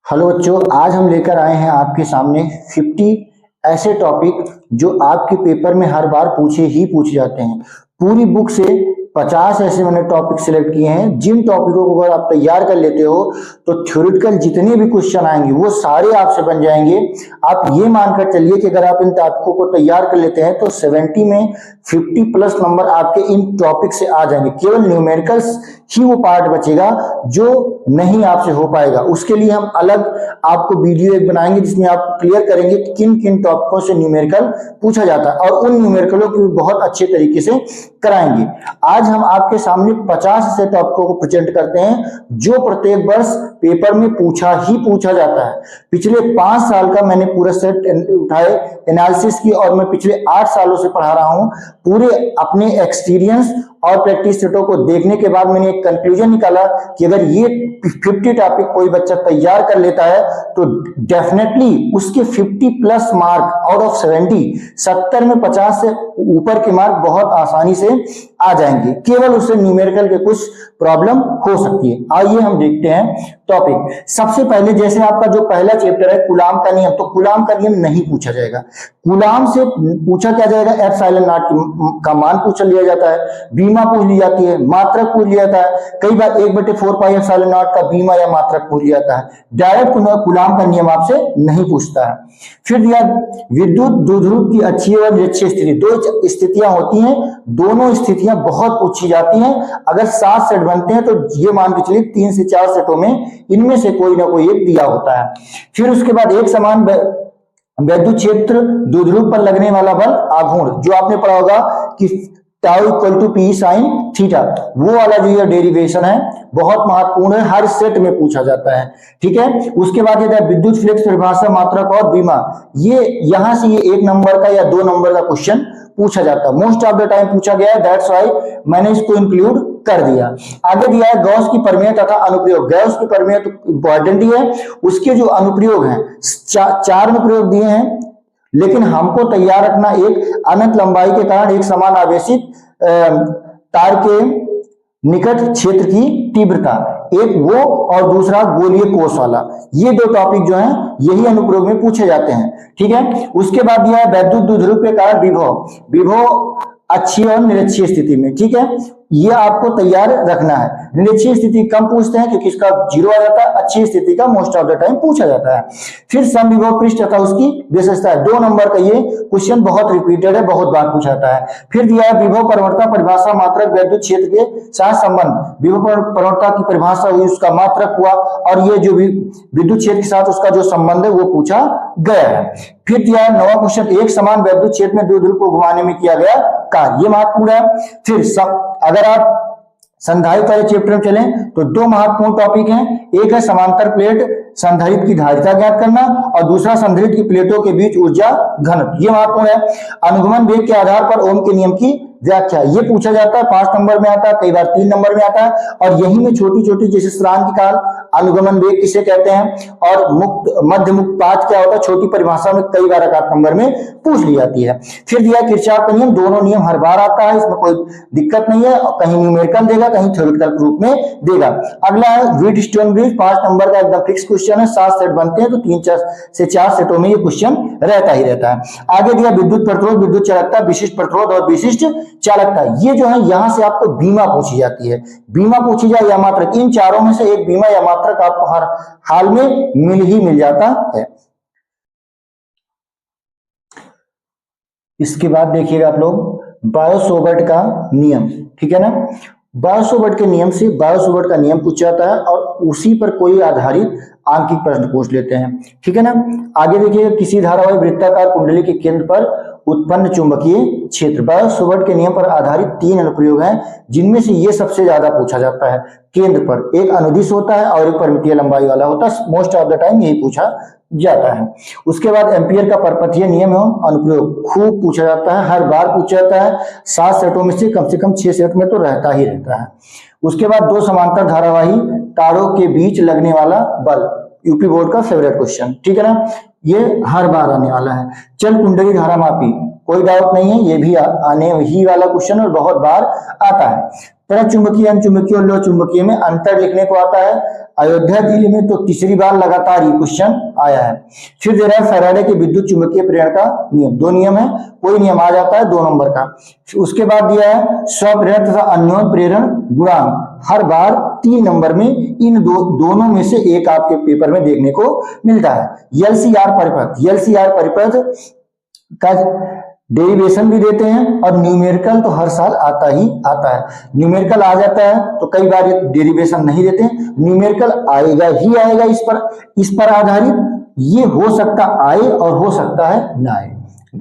Hello बच्चों, आज हम लेकर आए हैं आपके सामने 50 ऐसे टॉपिक जो आपके पेपर में हर बार पूछे जाते हैं। पूरी बुक से 50 ऐसे मैंने टॉपिक सिलेक्ट किए हैं जिन टॉपिकों को अगर आप तैयार कर लेते हो तो थ्योरेटिकल जितने भी क्वेश्चन आएंगे वो सारे आपसे बन जाएंगे। आप ये मानकर चलिए कि अगर आप इन टॉपिकों को तैयार कर लेते हैं तो 70 में 50 प्लस नंबर आपके इन टॉपिक से आ जाएंगे। केवल न्यूमेरिकल्स ही वो पार्ट बचेगा जो नहीं आपसे हो पाएगा। उसके लिए हम अलग आपको वीडियो एक बनाएंगे जिसमें आप क्लियर करेंगे कि किन किन टॉपिकों से न्यूमेरिकल पूछा जाता है और उन न्यूमेरिकलों को बहुत अच्छे तरीके से कराएंगे। आज हम आपके सामने 50 ऐसे टॉपिकों को प्रेजेंट करते हैं जो प्रत्येक वर्ष पेपर में पूछा जाता है। पिछले 5 साल का मैंने पूरा सेट उठाए एनालिसिस की और मैं पिछले 8 सालों से पढ़ा रहा हूं। पूरे अपने एक्सपीरियंस और प्रैक्टिस सेटों को देखने के बाद मैंने एक कंक्लूजन निकाला कि अगर ये 50 टॉपिक कोई बच्चा तैयार कर लेता है तो डेफिनेटली उसके 50 प्लस मार्क आउट ऑफ 70 में 50 से ऊपर के मार्क बहुत आसानी से आ जाएंगे। केवल उससे न्यूमेरिकल के कुछ प्रॉब्लम हो सकती है। आइए हम देखते हैं टॉपिक। सबसे पहले जैसे आपका जो पहला चैप्टर है कूलाम का नियम, तो कूलाम का नियम नहीं पूछा जाएगा। कूलाम से पूछा क्या जाएगा? एप्सिलॉन नॉट का मान पूछ लिया जाता है, बीमा पूछ ली जाती है, मात्रक पूछ लिया जाता है। कई बार 1/4 पाई एप्सिलॉन नॉट का बीमा या मात्रक पूछ लिया जाता है। डायरेक्ट कूलाम का नियम आपसे नहीं पूछता है। फिर दिया विद्युत द्विध्रुव की अच्छी और निरक्षीय स्थिति। दो स्थितियां होती हैं, दोनों स्थितियां बहुत पूछी जाती हैं। अगर 7 सेट बनते हैं तो ये मान के चलिए 3 से 4 सेटों में इनमें से कोई ना कोई एक दिया होता है। फिर उसके बाद एक समान वैद्युत क्षेत्र द्विध्रुव पर लगने वाला बल आघूर्ण, जो आपने पढ़ा होगा कि tau equal to P sine theta, वो वाला जो ये डेरिवेशन है बहुत महत्वपूर्ण है, हर सेट में पूछा जाता है। ठीक है। उसके बाद ये विद्युत फ्लक्स परिभाषा मात्रक और बीमा, ये यहां से ये 1 नंबर का या 2 नंबर का क्वेश्चन पूछा जाता है। मोस्ट ऑफ द टाइम पूछा गया है, दैट्स व्हाई मैंने इसको इंक्लूड कर दिया। आगे दिया है गॉस की प्रमेय तथा अनुप्रयोग। गॉस की प्रमेय तो इंपॉर्टेंट ही है, उसके जो अनुप्रयोग हैं 4 अनुप्रयोग दिए हैं, लेकिन हमको तैयार रखना एक अनंत लंबाई के कारण एक समान आवेशित तार के निकट क्षेत्र की तीव्रता, एक वो और दूसरा गोलीय कोष वाला, ये 2 टॉपिक जो हैं यही अनुप्रयोग में पूछे जाते हैं। ठीक है। उसके बाद दिया है वैद्युत द्विध्रुव के कारण विभव अच्छी और निरक्षीय स्थिति में। ठीक है, ये आपको तैयार रखना है। निरक्षीय स्थिति कम पूछते हैं क्योंकि इसका 0 आ जाता है, अच्छी स्थिति का मोस्ट ऑफ द टाइम पूछा जाता है। फिर समविभव पृष्ठ तथा उसकी विशेषता है, 2 नंबर का ये क्वेश्चन बहुत रिपीटेड है, बहुत बार पूछा जाता है। फिर दिया है विभव प्रवणता परिभाषा मात्रक वैद्युत क्षेत्र के साथ संबंध, विभव प्रवणता की परिभाषा हुई, उसका मात्रक हुआ और ये जो विद्युत क्षेत्र के साथ उसका जो संबंध है वो पूछा गया है। फिर दिया है 9वां क्वेश्चन, एक समान वैद्युत क्षेत्र में द्विध्रुव को घुमाने में किया गया कार्य, ये महत्वपूर्ण है। फिर अगर आप संधारित्र वाले चैप्टर में चलें तो 2 महत्वपूर्ण टॉपिक हैं, एक है समांतर प्लेट संधारित्र की धारिता ज्ञात करना और दूसरा संधारित्र की प्लेटों के बीच ऊर्जा घनत्व, ये महत्वपूर्ण है। अनुगमन वेग के आधार पर ओम के नियम की व्याख्या, ये पूछा जाता है, 5 नंबर में आता है, कई बार 3 नंबर में आता है। और यही में छोटी छोटी जैसे श्रांति काल अनुगमन वेग किसे कहते हैं और मध्य मुक्त पाथ क्या होता है, छोटी परिभाषा में कई बार 8 नंबर में पूछ ली जाती है। फिर दिया किरचॉफ का नियम, दोनों नियम हर बार आता है, इसमें कोई दिक्कत नहीं है, कहीं न्यूमेरिकल देगा कहीं थ्योरेटिकल रूप में देगा। अगला है व्हीटस्टोन ब्रिज, 5 नंबर का एकदम फिक्स क्वेश्चन है, 7 सेट बनते हैं तो 3 से 4 सेटों में ये क्वेश्चन रहता ही रहता है। आगे दिया विद्युत प्रतिरोध, विद्युत चालकता, विशिष्ट प्रतिरोध और विशिष्ट चालकता, ये जो है यहां से आपको बीमा पूछी जाती है, बीमा पूछी जाए या मात्रक, इन चारों में से एक बीमा या मात्रक आपको हर हाल में मिल जाता है। इसके बाद देखिएगा आप लोग बायो-सोवर्ट का नियम, ठीक है ना। बायो-सोवर्ट के नियम से बायो-सोवर्ट का नियम पूछा जाता है और उसी पर कोई आधारित आंकिक प्रश्न पूछ लेते हैं, ठीक है ना। आगे देखिएगा किसी धारावाही वृत्ताकार कुंडली के केंद्र पर उत्पन्न चुंबकीय क्षेत्र, बायो-सोवर्ट के नियम पर आधारित 3 अनुप्रयोग हैं जिनमें से ये सबसे ज्यादा पूछा जाता है। केंद्र पर एक अनुदिश होता है और एक परिमितीय लंबाई वाला होता है, मोस्ट ऑफ द टाइम यही पूछा जाता है। उसके बाद एम्पियर का परपथीय नियम एवं अनुप्रयोग खूब पूछा जाता है, हर बार पूछा जाता है, 7 सेटों में से कम 6 सेट में तो रहता ही रहता है। उसके बाद 2 समांतर धारावाही तारों के बीच लगने वाला बल, यूपी बोर्ड का फेवरेट क्वेश्चन, ठीक है ना, ये हर बार आने वाला है। चल कुंडली धारा मापी, कोई डाउट नहीं है, ये भी आने ही वाला क्वेश्चन और बहुत बार आता है। पर चुंबकीय, अनुचुंबकीय और लोह चुंबकीय में अंतर लिखने को आता है। अयोध्या जिले में तो तीसरी बार लगातार ये क्वेश्चन आया है। फिर दे रहा है फैराडे के विद्युत चुंबकीय प्रेरण का नियम, दो नियम है, कोई नियम आ जाता है 2 नंबर का। उसके बाद दिया है स्वप्रेरण तथा अन्योन्य प्रेरण गुणांक, हर बार 3 नंबर में इन दोनों में से एक आपके पेपर में देखने को मिलता है। एलसीआर परिपथ, एलसीआर परिपथ का डेरिवेशन भी देते हैं और न्यूमेरिकल तो हर साल आता ही आता है। न्यूमेरिकल आ जाता है तो कई बार ये डेरिवेशन नहीं देते, न्यूमेरिकल आएगा ही आएगा इस पर आधारित। ये हो सकता आए और हो सकता है ना आए,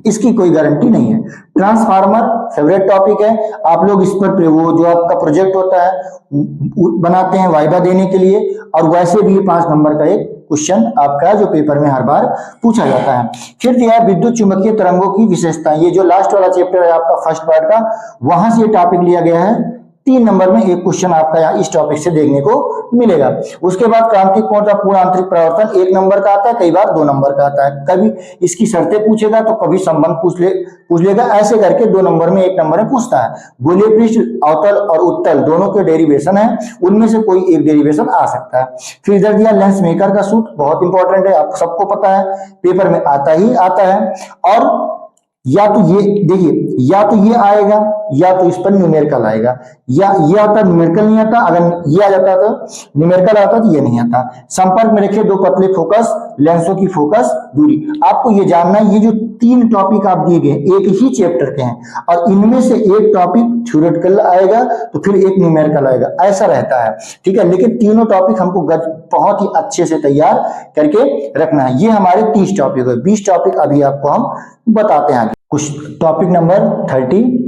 इसकी कोई गारंटी नहीं है। ट्रांसफार्मर फेवरेट टॉपिक है, आप लोग इस पर वो जो आपका प्रोजेक्ट होता है बनाते हैं वाइवा देने के लिए, और वैसे भी 5 नंबर का एक क्वेश्चन आपका जो पेपर में हर बार पूछा जाता है। फिर दिया है विद्युत चुंबकीय तरंगों की विशेषताएं, ये जो लास्ट वाला चैप्टर है आपका फर्स्ट पार्ट का, वहां से ये टॉपिक लिया गया है। 3 नंबर में एक क्वेश्चन आपका यहाँ इस टॉपिक से देखने को मिलेगा। उसके बाद क्रांतिक कोण का पूर्ण आंतरिक परावर्तन 1 नंबर का आता है, कई बार 2 नंबर का आता है। कभी इसकी शर्तें पूछेगा तो कभी संबंध पूछ लेगा, ऐसे करके 2 नंबर में 1 नंबर में पूछता है। गोलीय पृष्ठ, अवतल और उत्तल दोनों के डेरिवेशन है, उनमें से कोई एक डेरिवेशन आ सकता है। फिर इधर दिया लेंस मेकर का सूत्र, बहुत इंपॉर्टेंट है, आपको सबको पता है, पेपर में आता ही आता है। और या तो ये देखिए, या तो ये आएगा या तो इस पर न्यूमेरिकल आएगा, या ये आता न्यूमेरिकल नहीं आता, अगर ये आ जाता तो न्यूमेरिकल आता तो ये नहीं आता। संपर्क में रखे 2 पतले फोकस लेंसों की फोकस दूरी, आपको ये जानना है, ये जो 3 टॉपिक आप दिए गए एक ही चैप्टर के हैं और इनमें से एक टॉपिक थ्योरेटिकल आएगा तो फिर एक न्यूमेरिकल आएगा, ऐसा रहता है, ठीक है। लेकिन तीनों टॉपिक हमको बहुत ही अच्छे से तैयार करके रखना है। ये हमारे 30 टॉपिक है, 20 टॉपिक अभी आपको हम बताते हैं। कुछ टॉपिक नंबर 31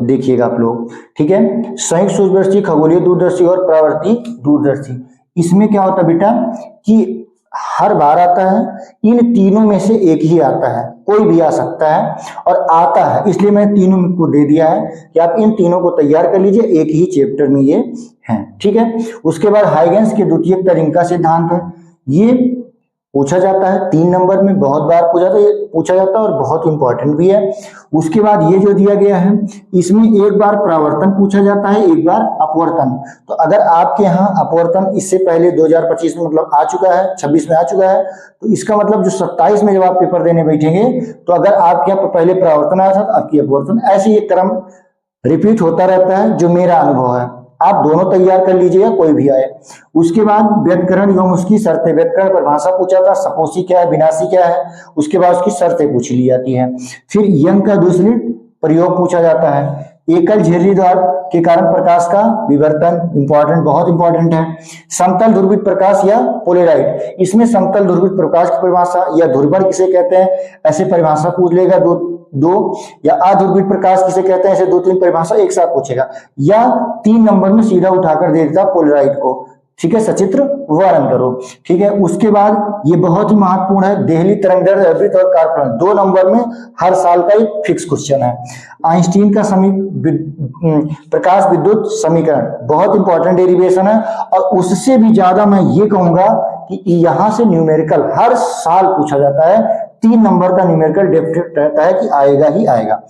देखिएगा आप लोग, ठीक है। संयुक्त सूक्ष्मदर्शी, खगोलीय दूरदर्शी और परावर्ती दूरदर्शी, इसमें क्या होता है बेटा कि हर बार आता है, इन तीनों में से एक ही आता है, कोई भी आ सकता है और आता है, इसलिए मैंने तीनों को दे दिया है कि आप इन तीनों को तैयार कर लीजिए, एक ही चैप्टर में ये हैं, ठीक है। उसके बाद हाइगेंस के द्वितीयक तरंग का सिद्धांत है, ये पूछा जाता है 3 नंबर में, बहुत बार पूछा जाता है और बहुत इंपॉर्टेंट भी है। उसके बाद ये जो दिया गया है, इसमें एक बार परावर्तन पूछा जाता है, एक बार अपवर्तन। तो अगर आपके यहाँ अपवर्तन इससे पहले 2025 में मतलब आ चुका है, 26 में आ चुका है, तो इसका मतलब जो 27 में जब आप पेपर देने बैठेंगे तो अगर आपके यहाँ पहले परावर्तन आया था तो आपकी अपवर्तन, ऐसे ये क्रम रिपीट होता रहता है, जो मेरा अनुभव है। आप दोनों तैयार कर लीजिएगा, कोई भी आए। उसके बाद व्युत्करण एवं उसकी शर्तें, व्युत्करण परिभाषा पूछा था, सपोषी क्या है, विनाशी क्या है, उसके बाद उसकी शर्तें पूछ ली जाती है। फिर यंग का दूसरी प्रयोग पूछा जाता है, एकल झिर्री द्वार के कारण प्रकाश का विवर्तन, इंपॉर्टेंट, बहुत इंपॉर्टेंट है। समतल ध्रुवित प्रकाश या पोलेराइड, इसमें समतल ध्रुवित प्रकाश की परिभाषा या ध्रुवण किसे कहते हैं, ऐसे परिभाषा पूछ लेगा, दो या अध्रुवित प्रकाश किसे कहते हैं, ऐसे 2-3 परिभाषा एक साथ पूछेगा, या 3 नंबर में सीधा उठाकर दे देता पोलराइड को, ठीक है, सचित्र वर्णन करो, ठीक है। उसके बाद ये बहुत ही महत्वपूर्ण है, देहली तरंगदैर्घ्य आवृत्ति और कार्पण, 2 नंबर में हर साल का एक फिक्स क्वेश्चन है। आइंस्टीन का प्रकाश विद्युत समीकरण, बहुत इंपॉर्टेंट डेरिवेशन है, और उससे भी ज्यादा मैं ये कहूंगा कि यहां से न्यूमेरिकल हर साल पूछा जाता है, 3 नंबर का न्यूमेरिकल डेफिनेट रहता है कि आएगा ही आएगा।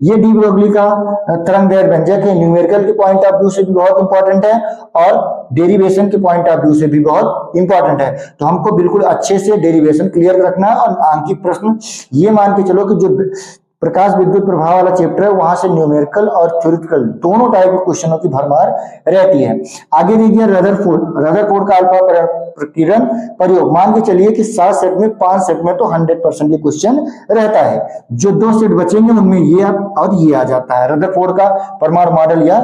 ये डी ब्रोगली का तरंगदैर्घ्य व्यंजक है, न्यूमेरिकल के पॉइंट ऑफ व्यू से भी बहुत इंपॉर्टेंट है और डेरिवेशन के पॉइंट ऑफ व्यू से भी बहुत इंपॉर्टेंट है। तो हमको बिल्कुल अच्छे से डेरिवेशन क्लियर रखना है, और आंकिक प्रश्न ये मान के चलो कि जो प्रकाश विद्युत प्रभाव वाला चैप्टर है वहां से न्यूमेरिकल और थ्योरेटिकल दोनों टाइप के क्वेश्चनों की भरमार रहती है। आगे देखिए रदरफोर्ड का अल्फा प्रकीर्णन प्रयोग, मान के चलिए कि 7 सेट में 5 सेट में तो 100% ये क्वेश्चन रहता है, जो 2 सेट बचेंगे उनमें ये और ये आ जाता है। रदरफोर्ड का परमाणु मॉडल या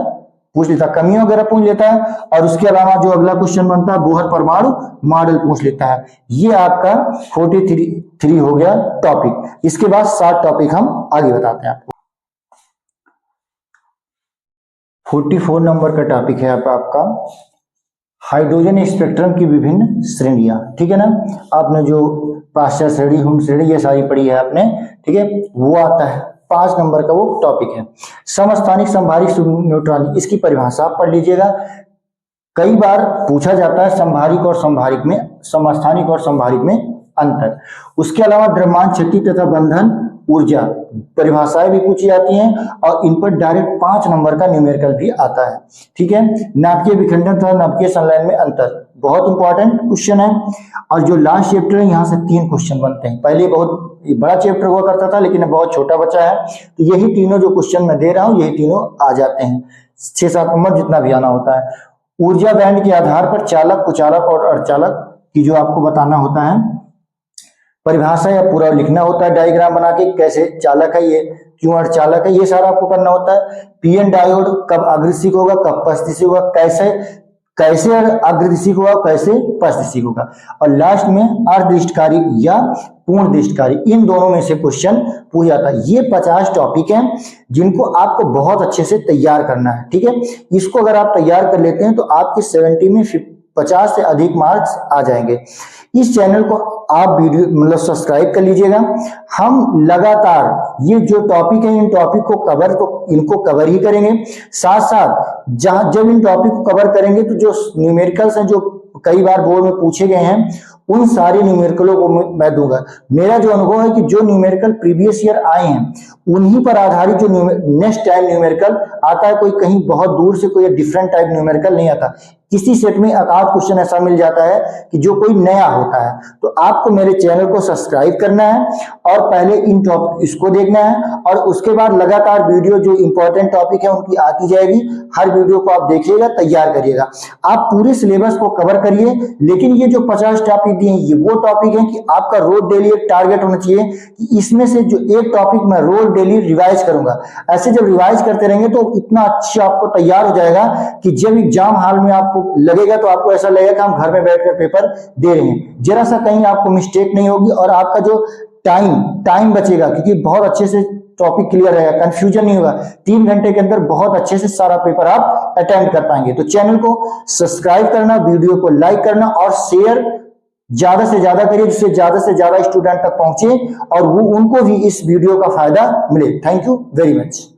पूछ लेता है, कमियों वगैरह पूछ लेता है, और उसके अलावा जो अगला क्वेश्चन बनता है बोहर परमाणु मॉडल पूछ लेता है। ये आपका 43 हो गया टॉपिक। इसके बाद 7 टॉपिक हम आगे बताते हैं आपको। 44 नंबर का टॉपिक है आपका हाइड्रोजन स्पेक्ट्रम की विभिन्न श्रेणियां, ठीक है ना। आपने जो पाश्चर श्रेणी, हुम श्रेणी, ये सारी पढ़ी है आपने, ठीक है, वो आता है 5 नंबर का वो टॉपिक है। समस्थानिक संभारिक न्यूट्रॉन, इसकी परिभाषा आप पढ़ लीजिएगा, कई बार पूछा जाता है संभारिक और संभारिक में, समस्थानिक और संभारिक में अंतर। उसके अलावा द्रव्यमान क्षति तथा बंधन ऊर्जा परिभाषाएं भी पूछी जाती हैं और इन पर डायरेक्ट 5 नंबर का न्यूमेरिकल भी आता है। ठीक है, नाभिकीय विखंडन तथा नाभिकीय संलयन में अंतर बहुत इंपॉर्टेंट क्वेश्चन है। और जो लास्ट चैप्टर है यहाँ से 3 क्वेश्चन बनते हैं। पहले बहुत बड़ा चैप्टर हुआ करता था लेकिन अब बहुत छोटा बचा है, तो यही तीनों जो क्वेश्चन मैं दे रहा हूँ यही तीनों आ जाते हैं, 6-7 नंबर जितना भी आना होता है। ऊर्जा बैंड के आधार पर चालक, कुचालक और अर्धचालक की जो आपको बताना होता है, परिभाषा या पूरा लिखना होता है डायग्राम बना के, कैसे चालक है ये, क्यों अर्धचालक है, ये सारा आपको करना होता है। पीएन डायोड कब अग्रदिशिक होगा, कब पश्चिदिशिक होगा, कैसे अग्रदिशिक होगा, कैसे पश्चिदिशिक होगा, और लास्ट में अर्धदृष्टकारी या पूर्ण दृष्टकारी, इन दोनों में से क्वेश्चन पूछ जाता है। ये 50 टॉपिक हैं जिनको आपको बहुत अच्छे से तैयार करना है। ठीक है, इसको अगर आप तैयार कर लेते हैं तो आपके 70 में 50 से अधिक मार्क्स आ जाएंगे। इस चैनल को आप वीडियो मतलब सब्सक्राइब कर लीजिएगा। हम लगातार ये जो टॉपिक है इन टॉपिक को इनको कवर ही करेंगे, साथ साथ जब इन टॉपिक को कवर करेंगे तो जो न्यूमेरिकल्स हैं जो कई बार बोर्ड में पूछे गए हैं उन सारे न्यूमेरिकलों को मैं दूंगा। मेरा जो अनुभव है कि जो न्यूमेरिकल प्रीवियस ईयर आए हैं उन्हीं पर आधारित जो नेक्स्ट टाइम न्यूमेरिकल आता है, कोई कहीं बहुत दूर से कोई डिफरेंट टाइप न्यूमेरिकल नहीं आता। किसी सेट में आध क्वेश्चन ऐसा मिल जाता है कि जो कोई नया होता है। तो आपको मेरे चैनल को सब्सक्राइब करना है और पहले इन टॉपिक इसको देखना है और उसके बाद लगातार वीडियो जो इंपॉर्टेंट टॉपिक है उनकी आती जाएगी। हर वीडियो को आप देखिएगा, तैयार करिएगा। आप पूरे सिलेबस को कवर करिए, लेकिन ये जो 50 टॉपिक दिए हैं ये वो टॉपिक है कि आपका रोज डेली एक टारगेट होना चाहिए कि इसमें से जो एक टॉपिक मैं रोज डेली रिवाइज करूंगा। ऐसे जब रिवाइज करते रहेंगे तो इतना अच्छा आपको तैयार हो जाएगा कि जब एग्जाम हॉल में आपको लगेगा तो आपको ऐसा लगेगा कि हम घर में बैठकर पेपर दे रहे हैं। जरा सा कहीं आपको मिस्टेक नहीं होगी और आपका जो टाइम बचेगा, क्योंकि बहुत अच्छे से टॉपिक क्लियर रहेगा, कंफ्यूजन नहीं होगा। 3 घंटे के अंदर बहुत अच्छे से सारा पेपर आप अटेम्प्ट कर पाएंगे। तो चैनल को सब्सक्राइब करना, वीडियो को लाइक करना और शेयर ज्यादा से ज्यादा करिए, जिससे ज्यादा से ज्यादा स्टूडेंट तक पहुंचे और वो उनको भी इस वीडियो का फायदा मिले। Thank you very much.